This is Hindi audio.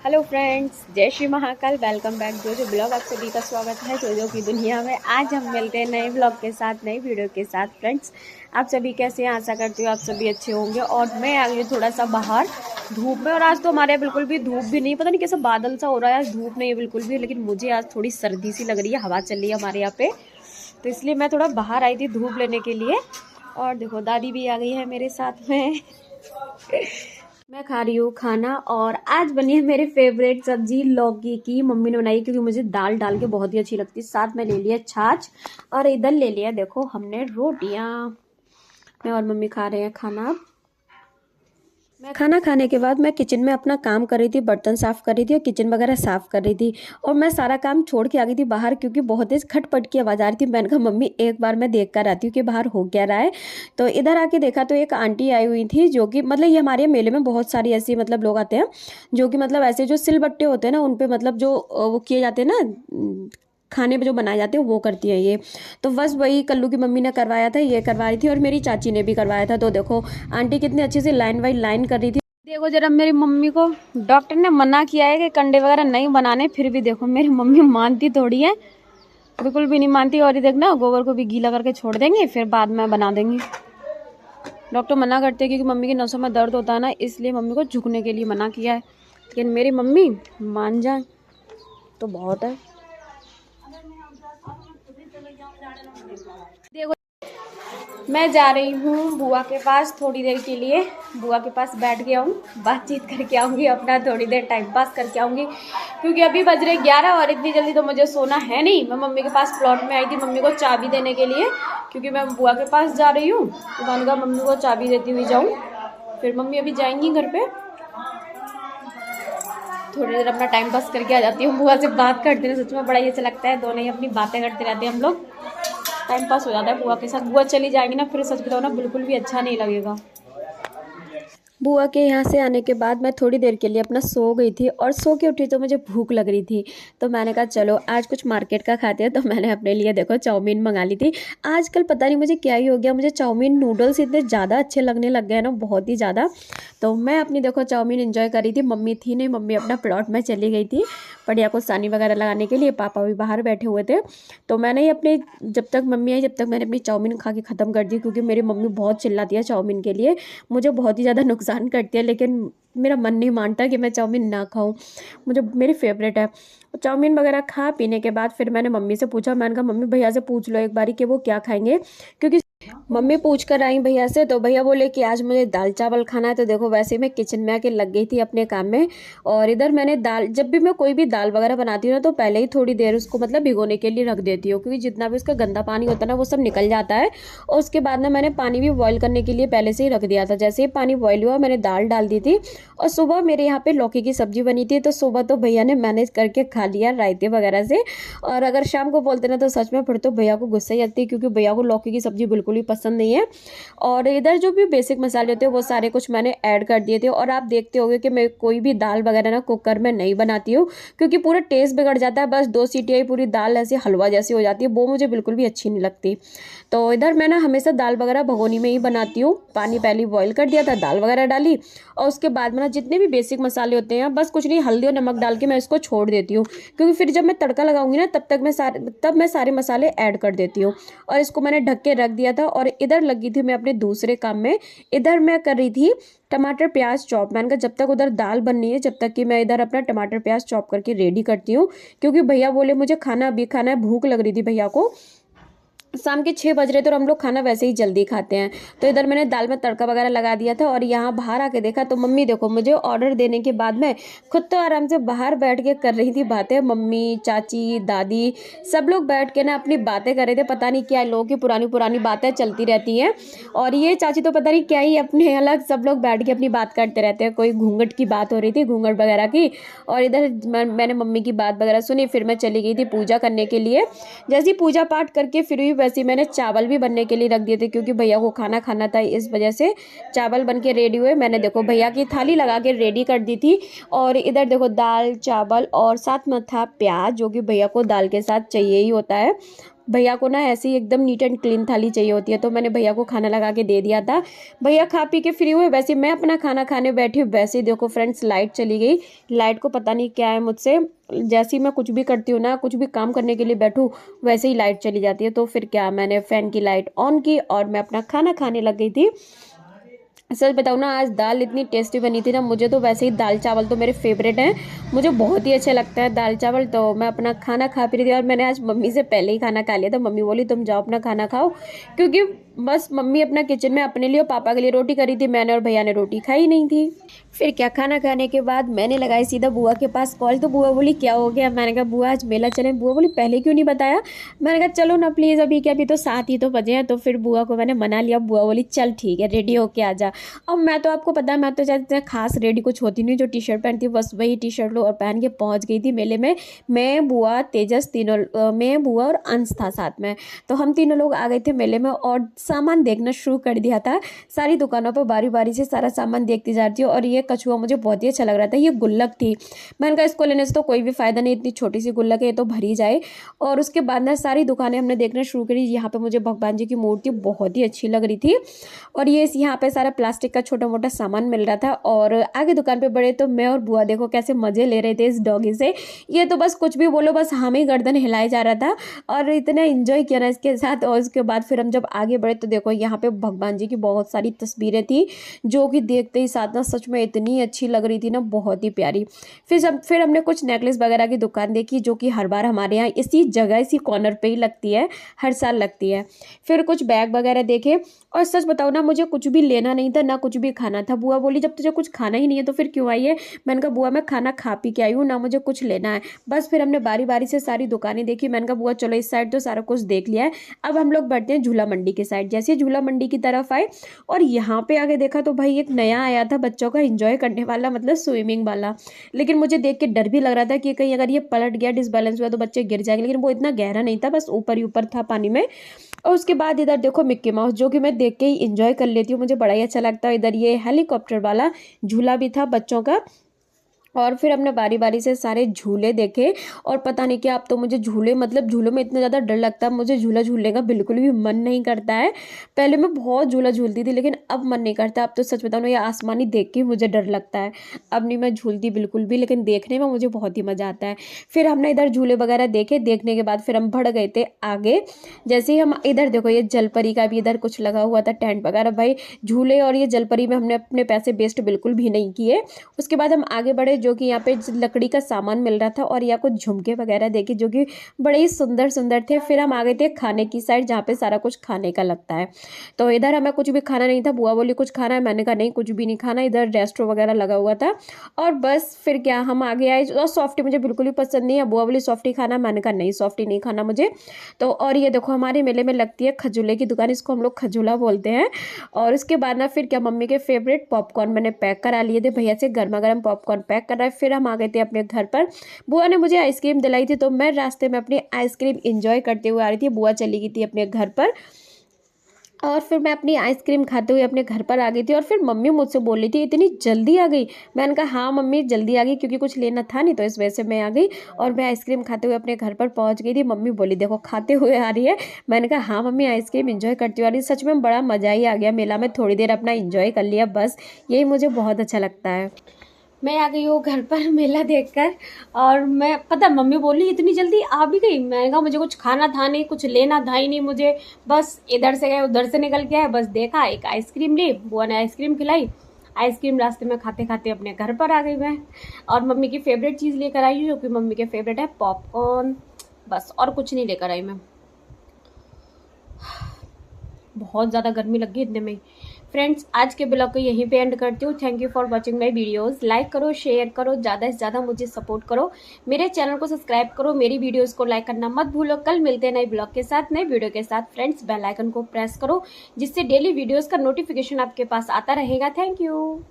हेलो फ्रेंड्स, जय श्री महाकाल। वेलकम बैक जो ब्लॉग। आप सभी का स्वागत है जो की दुनिया में। आज हम मिलते हैं नए ब्लॉग के साथ, नई वीडियो के साथ। फ्रेंड्स, आप सभी कैसे हैं? आशा करती हूँ आप सभी अच्छे होंगे। और मैं आ गई थोड़ा सा बाहर धूप में, और आज तो हमारे यहाँ बिल्कुल भी धूप भी नहीं, पता नहीं कैसा बादल सा हो रहा है। आज धूप नहीं है बिल्कुल भी, लेकिन मुझे आज थोड़ी सर्दी सी लग रही है। हवा चल रही है हमारे यहाँ पे, तो इसलिए मैं थोड़ा बाहर आई थी धूप लेने के लिए। और देखो दादी भी आ गई है मेरे साथ में। मैं खा रही हूँ खाना, और आज बनी है मेरी फेवरेट सब्जी लौकी की। मम्मी ने बनाई क्योंकि मुझे दाल डाल के बहुत ही अच्छी लगती है। साथ में ले लिया छाछ, और इधर ले लिया देखो हमने रोटियां। मैं और मम्मी खा रहे हैं खाना। मैं खाना खाने के बाद मैं किचन में अपना काम कर रही थी, बर्तन साफ़ कर रही थी और किचन वगैरह साफ़ कर रही थी। और मैं सारा काम छोड़ के आ गई थी बाहर, क्योंकि बहुत तेज़ खटपट की आवाज़ आ रही थी। मैंने कहा मम्मी एक बार मैं देख कर आती हूँ कि बाहर हो क्या रहा है। तो इधर आके देखा तो एक आंटी आई हुई थी, जो कि मतलब ये हमारे मेले में बहुत सारी ऐसी मतलब लोग आते हैं, जो कि मतलब ऐसे जो सिलबट्टे होते हैं ना, उन पर मतलब जो वो किए जाते हैं ना, खाने में जो बनाए जाते हैं, वो करती है ये। तो बस वही कल्लू की मम्मी ने करवाया था, ये करवाई थी, और मेरी चाची ने भी करवाया था। तो देखो आंटी कितनी अच्छे से लाइन बाई लाइन कर रही थी। देखो जरा मेरी मम्मी को डॉक्टर ने मना किया है कि कंडे वगैरह नहीं बनाने, फिर भी देखो मेरी मम्मी मानती थोड़ी है, बिल्कुल भी नहीं मानती। और ये देखना गोबर को भी गीला करके छोड़ देंगे, फिर बाद में बना देंगे। डॉक्टर मना करते हैं क्योंकि मम्मी की नसों में दर्द होता है ना, इसलिए मम्मी को झुकने के लिए मना किया है। लेकिन मेरी मम्मी मान जाए तो बहुत है। देखो मैं जा रही हूँ बुआ के पास थोड़ी देर के लिए। बुआ के पास बैठ के आऊँ, बातचीत करके आऊँगी, अपना थोड़ी देर टाइम पास करके आऊँगी, क्योंकि अभी बज रहे 11 और इतनी जल्दी तो मुझे सोना है नहीं। मैं मम्मी के पास प्लॉट में आई थी मम्मी को चाबी देने के लिए, क्योंकि मैं बुआ के पास जा रही हूँ। तो मैंने कहा मम्मी को चाबी देती हुई जाऊँ, फिर मम्मी अभी जाएंगी घर पर। थोड़ी देर अपना टाइम पास करके आ जाती हूँ। बुआ से बात करते हैं, सच में बड़ा ही अच्छा लगता है। दोनों ही अपनी बातें करते रहते हैं हम लोग, टाइम पास हो जाता है बुआ के साथ। बुआ चली जाएंगी ना, फिर सच बताओ ना बिल्कुल भी अच्छा नहीं लगेगा। बुआ के यहाँ से आने के बाद मैं थोड़ी देर के लिए अपना सो गई थी, और सो के उठी तो मुझे भूख लग रही थी। तो मैंने कहा चलो आज कुछ मार्केट का खाते हैं। तो मैंने अपने लिए देखो चाउमीन मंगा ली थी। आजकल पता नहीं मुझे क्या ही हो गया, मुझे चाउमीन नूडल्स इतने ज़्यादा अच्छे लगने लग गए ना, बहुत ही ज़्यादा। तो मैं अपनी देखो चाउमीन इंजॉय कर रही थी। मम्मी थी नहीं, मम्मी अपना प्लॉट में चली गई थी बढ़िया को सानी वगैरह लगाने के लिए। पापा भी बाहर बैठे हुए थे। तो मैंने ही अपने, जब तक मम्मी आई जब तक मैंने अपनी चाउमीन खा के ख़त्म कर दी, क्योंकि मेरी मम्मी बहुत चिल्लाती है चाउमीन के लिए, मुझे बहुत ही ज़्यादा नुकसान करती है। लेकिन मेरा मन नहीं मानता कि मैं चाउमीन ना खाऊं, मुझे मेरी फेवरेट है। चाउमीन वगैरह खा पीने के बाद फिर मैंने मम्मी से पूछा, मैंने कहा मम्मी भैया से पूछ लो एक बारी कि वो क्या खाएंगे, क्योंकि मम्मी पूछ कर आई भैया से। तो भैया बोले कि आज मुझे दाल चावल खाना है। तो देखो वैसे मैं किचन में आके लग गई थी अपने काम में। और इधर मैंने दाल, जब भी मैं कोई भी दाल वगैरह बनाती हूँ ना, तो पहले ही थोड़ी देर उसको मतलब भिगोने के लिए रख देती हूँ, क्योंकि जितना भी उसका गंदा पानी होता है ना वो सब निकल जाता है। और उसके बाद ना मैंने पानी भी बॉयल करने के लिए पहले से ही रख दिया था। जैसे ही पानी बॉयल हुआ मैंने दाल डाल दी थी। और सुबह मेरे यहाँ पे लौकी की सब्जी बनी थी, तो सुबह तो भैया ने मैनेज करके खा लिया रायते वगैरह से। और अगर शाम को बोलते ना तो सच में फिर तो भैया को गुस्सा ही आती है, क्योंकि भैया को लौकी की सब्जी बिल्कुल भी पसंद नहीं है। और इधर जो भी बेसिक मसाले होते हैं वो सारे कुछ मैंने ऐड कर दिए थे। और आप देखते होंगे कि मैं कोई भी दाल वगैरह ना कुकर में नहीं बनाती हूँ, क्योंकि पूरा टेस्ट बिगड़ जाता है। बस 2 सीटी आई पूरी दाल ऐसी हलवा जैसी हो जाती है, वो मुझे बिल्कुल भी अच्छी नहीं लगती। तो इधर मैं ना हमेशा दाल वगैरह भगोनी में ही बनाती हूँ। पानी पहले बॉईल कर दिया था, दाल वगैरह डाली, और उसके बाद में ना जितने भी बेसिक मसाले होते हैं बस कुछ नहीं, हल्दी और नमक डाल के मैं इसको छोड़ देती हूँ, क्योंकि फिर जब मैं तड़का लगाऊंगी ना तब मैं सारे मसाले ऐड कर देती हूँ। और इसको मैंने ढक के रख दिया था। और इधर लगी थी मैं अपने दूसरे काम में। इधर मैं कर रही थी टमाटर प्याज चॉप। मैंने कहा जब तक उधर दाल बननी है, जब तक कि मैं इधर अपना टमाटर प्याज चॉप करके रेडी करती हूँ, क्योंकि भैया बोले मुझे खाना अभी खाना है। भूख लग रही थी भैया को, शाम के 6 बज रहे थे, और हम लोग खाना वैसे ही जल्दी खाते हैं। तो इधर मैंने दाल में तड़का वगैरह लगा दिया था। और यहाँ बाहर आके देखा तो मम्मी देखो मुझे ऑर्डर देने के बाद में खुद तो आराम से बाहर बैठ के कर रही थी बातें। मम्मी, चाची, दादी सब लोग बैठ के ना अपनी बातें कर रहे थे। पता नहीं क्या लोगों की पुरानी पुरानी बातें चलती रहती हैं। और ये चाची तो पता नहीं क्या ही अपने अलग सब लोग बैठ के अपनी बात करते रहते हैं। कोई घूंघट की बात हो रही थी, घूंघट वगैरह की। और इधर मैंने मम्मी की बात वगैरह सुनी। फिर मैं चली गई थी पूजा करने के लिए। जैसे पूजा पाठ करके फिर भी वैसे ही मैंने चावल भी बनने के लिए रख दिए थे, क्योंकि भैया को खाना खाना था, इस वजह से चावल बन के रेडी हुए। मैंने देखो भैया की थाली लगा के रेडी कर दी थी। और इधर देखो दाल चावल और साथ में था प्याज, जो कि भैया को दाल के साथ चाहिए ही होता है। भैया को ना ऐसे ही एकदम नीट एंड क्लीन थाली चाहिए होती है, तो मैंने भैया को खाना लगा के दे दिया था। भैया खा पी के फ्री हुए, वैसे मैं अपना खाना खाने बैठी हूँ, वैसे ही देखो फ्रेंड्स लाइट चली गई। लाइट को पता नहीं क्या है मुझसे, जैसे ही मैं कुछ भी करती हूँ ना, कुछ भी काम करने के लिए बैठूँ वैसे ही लाइट चली जाती है। तो फिर क्या, मैंने फ़ैन की लाइट ऑन की और मैं अपना खाना खाने लग गई थी। सच बताऊँ ना, आज दाल इतनी टेस्टी बनी थी ना, मुझे तो वैसे ही दाल चावल तो मेरे फेवरेट हैं, मुझे बहुत ही अच्छा लगता है दाल चावल। तो मैं अपना खाना खा पी रही थी और मैंने आज मम्मी से पहले ही खाना खा लिया था। मम्मी बोली तुम जाओ अपना खाना खाओ, क्योंकि बस मम्मी अपना किचन में अपने लिए और पापा के लिए रोटी करी थी, मैंने और भैया ने रोटी खाई नहीं थी। फिर क्या, खाना खाने के बाद मैंने लगाई सीधा बुआ के पास कॉल। तो बुआ बोली क्या हो गया, मैंने कहा बुआ आज मेला चले। बुआ बोली पहले क्यों नहीं बताया। मैंने कहा चलो ना प्लीज़, अभी क्या, अभी तो 7 ही तो बजे हैं। तो फिर बुआ को मैंने मना लिया। बुआ बोली चल ठीक है, रेडी होके आ जा। अब मैं तो, आपको पता है, मैं तो ज़्यादा खास रेडी कुछ होती नहीं, जो टी शर्ट पहनती हूँ बस वही टी शर्ट लो और पहन के पहुँच गई थी मेले में। मैं, बुआ, तेजस, तीनों, मैं, बुआ और अंश था साथ में। तो हम तीनों लोग आ गए थे मेले में और सामान देखना शुरू कर दिया था। सारी दुकानों पर बारी बारी से सारा सामान देखती जा रही थी। और ये कछुआ मुझे बहुत ही अच्छा लग रहा था, ये गुल्लक थी। मैंने कहा इसको लेने से तो कोई भी फ़ायदा नहीं, इतनी छोटी सी गुल्लक है, ये तो भरी जाए। और उसके बाद ना सारी दुकानें हमने देखना शुरू करी। यहाँ पे मुझे भगवान जी की मूर्ति बहुत ही अच्छी लग रही थी। और ये यहाँ पे सारा प्लास्टिक का छोटा मोटा सामान मिल रहा था। और आगे दुकान पे बड़े तो मैं और बुआ देखो कैसे मज़े ले रहे थे इस डॉगी से। ये तो बस कुछ भी बोलो, बस हमें ही गर्दन हिलाया जा रहा था और इतना एंजॉय किया ना इसके साथ। और उसके बाद फिर हम जब आगे बढ़े तो देखो यहाँ पे भगवान जी की बहुत सारी तस्वीरें थी, जो कि देखते ही साथ ना सच में इतनी अच्छी लग रही थी ना, बहुत ही प्यारी। फिर हमने कुछ नेकलेस वगैरह की दुकान देखी, जो कि हर बार हमारे यहाँ इसी जगह इसी कॉर्नर पे ही लगती है, हर साल लगती है। फिर कुछ बैग वगैरह देखे। और सच बताओ ना, मुझे कुछ भी लेना नहीं था ना कुछ भी खाना था। बुआ बोली जब तुझे कुछ खाना ही नहीं है तो फिर क्यों आई है। मैंने कहा बुआ मैं खाना खा पी के आई हूँ ना, मुझे कुछ लेना है बस। फिर हमने बारी बारी से सारी दुकानें देखी। मैंने कहा बुआ चलो इस साइड तो सारा कुछ देख लिया है, अब हम लोग बढ़ते हैं झूला मंडी के साइड। जैसे झूला मंडी की तरफ आए और यहाँ पे आगे देखा तो भाई एक नया आया था बच्चों का एंजॉय करने वाला, मतलब स्विमिंग वाला। लेकिन मुझे देख के डर भी लग रहा था कि कहीं अगर ये पलट गया, डिसबैलेंस हुआ तो बच्चे गिर जाएंगे। लेकिन वो इतना गहरा नहीं था, बस ऊपर ही ऊपर था पानी में। और उसके बाद इधर देखो मिक्की माउस, जो कि मैं देख के ही इंजॉय कर लेती हूँ, मुझे बड़ा ही अच्छा लगता है। इधर ये हेलीकॉप्टर वाला झूला भी था बच्चों का। और फिर हमने बारी बारी से सारे झूले देखे। और पता नहीं क्या, अब तो मुझे झूले, मतलब झूलों में इतना ज़्यादा डर लगता है, मुझे झूला झूलने का बिल्कुल भी मन नहीं करता है। पहले मैं बहुत झूला झूलती थी लेकिन अब मन नहीं करता। अब तो सच बताऊँ ना, ये आसमानी देख के ही मुझे डर लगता है। अब नहीं मैं झूलती बिल्कुल भी, लेकिन देखने में मुझे बहुत ही मज़ा आता है। फिर हमने इधर झूले वगैरह देखे, देखने के बाद फिर हम बढ़ गए थे आगे। जैसे ही हम इधर देखो, ये जलपरी का भी इधर कुछ लगा हुआ था टेंट वगैरह। भाई झूले और ये जलपरी में हमने अपने पैसे वेस्ट बिल्कुल भी नहीं किए। उसके बाद हम आगे बढ़े, जो कि यहाँ पे लकड़ी का सामान मिल रहा था और यहाँ कुछ झुमके वगैरह देखे, जो कि बड़े ही सुंदर सुंदर थे। फिर हम आ गए थे खाने की साइड, जहाँ पे सारा कुछ खाने का लगता है। तो इधर हमें कुछ भी खाना नहीं था। बुआ बोली कुछ खाना है, मैंने कहा नहीं कुछ भी नहीं खाना। इधर रेस्टोरेंट वगैरह लगा हुआ था। और बस फिर क्या, हम आगे आए। और सॉफ्टी मुझे बिल्कुल भी पसंद नहीं है। बुआ बोली सॉफ्टी खाना, मैंने कहा नहीं सॉफ्टी नहीं खाना मुझे। तो और ये देखो हमारे मेले में लगती है खजूले की दुकान, इसको हम लोग खजूला बोलते हैं। और उसके बाद ना फिर क्या, मम्मी के फेवरेट पॉपकॉर्न मैंने पैक करा लिए थे, भैया से गर्मा गर्म पॉपकॉर्न पैक कर रहा है। फिर हम आ गए थे अपने घर पर। बुआ ने मुझे आइसक्रीम दिलाई थी, तो मैं रास्ते में अपनी आइसक्रीम इंजॉय करते हुए आ रही थी। बुआ चली गई थी अपने घर पर और फिर मैं अपनी आइसक्रीम खाते हुए अपने घर पर आ गई थी। और फिर मम्मी मुझसे बोल रही थी इतनी जल्दी आ गई। मैंने कहा हाँ मम्मी जल्दी आ गई, क्योंकि कुछ लेना था नहीं तो इस वजह से मैं आ गई। और मैं आइसक्रीम खाते हुए अपने घर पर पहुंच गई थी। मम्मी बोली देखो खाते हुए आ रही है। मैंने कहा हाँ मम्मी आइसक्रीम इंजॉय करती हुए आ रही है। सच में बड़ा मज़ा ही आ गया मेला में, थोड़ी देर अपना इंजॉय कर लिया, बस यही मुझे बहुत अच्छा लगता है। मैं आ गई हूँ घर पर मेला देखकर। और मैं, पता मम्मी बोली इतनी जल्दी आ भी गई। मैंने कहा मुझे कुछ खाना था नहीं, कुछ लेना था ही नहीं मुझे, बस इधर से गए उधर से निकल के आए, बस देखा एक आइसक्रीम ली, बुआ ने आइसक्रीम खिलाई। आइसक्रीम रास्ते में खाते खाते अपने घर पर आ गई मैं। और मम्मी की फेवरेट चीज़ लेकर आई हूँ, जो कि मम्मी के फेवरेट है पॉपकॉर्न, बस और कुछ नहीं लेकर आई मैं। बहुत ज़्यादा गर्मी लग गई इतने में। फ्रेंड्स आज के ब्लॉग को यहीं पे एंड करती हूँ। Thank you for watching my videos. Like करो, शेयर करो, ज़्यादा से ज़्यादा मुझे सपोर्ट करो, मेरे चैनल को सब्सक्राइब करो, मेरी वीडियोस को लाइक करना मत भूलो। कल मिलते हैं नए ब्लॉग के साथ, नए वीडियो के साथ। फ्रेंड्स बेल आइकन को प्रेस करो, जिससे डेली वीडियोज़ का नोटिफिकेशन आपके पास आता रहेगा। Thank you.